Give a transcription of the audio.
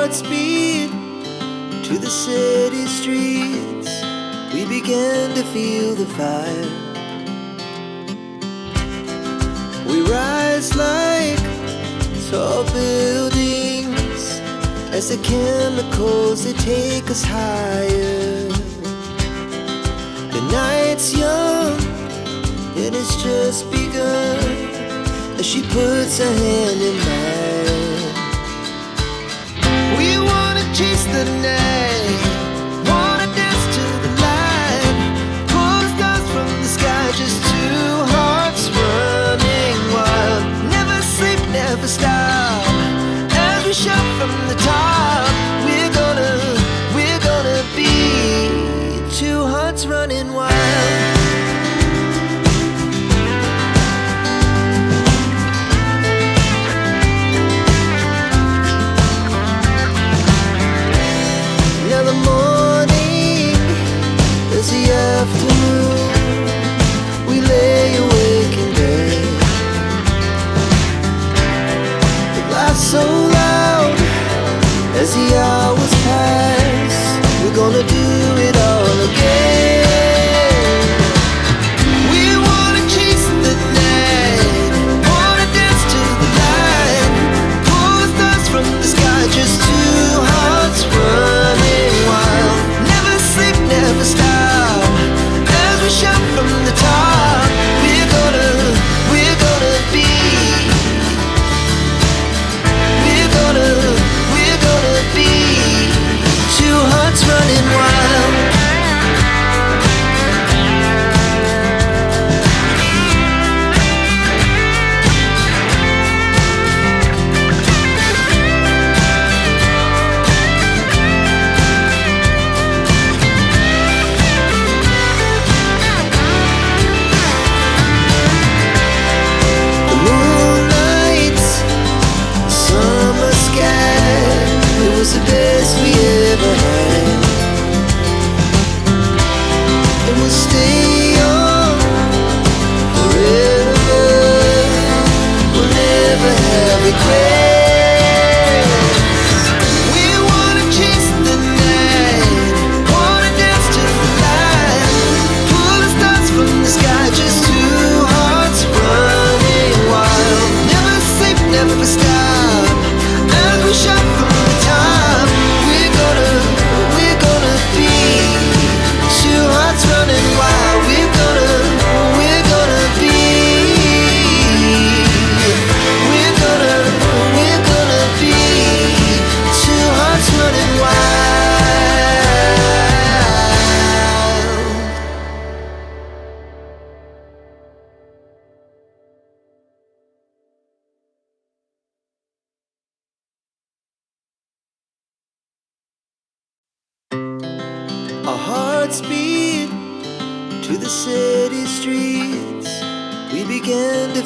hearts beat to the city streets. We began to feel the fire. We rise like tall buildings as the chemicals, they take us higher. The night's young and it's just begun as she puts her hand in mine. We wanna chase the night, wanna dance to the light, pull the stars from the sky, just two hearts running wild. Never sleep, never stop, as we shout from the top. We're gonna be two hearts running wild. Afternoon, we lay awake in bed. The laughs so loud as the hours pass. We're gonna do it all again. We wanna chase the night, wanna dance to the light, pull the stars from the sky, just two hearts running wild. Never sleep, never stop, we shout from the top. We're gonna be, we're gonna be two hearts running wild. The best we ever had, and we'll stay on forever. We'll never have regrets. We wanna chase the night, wanna dance to the light, pull the stars from the sky, just two hearts running wild. Never sleep, never stop, as we shout from the top. We're gonna be two hearts running wild. We're gonna be, we're gonna be two hearts running wild. Our hearts beat to the city streets. We began to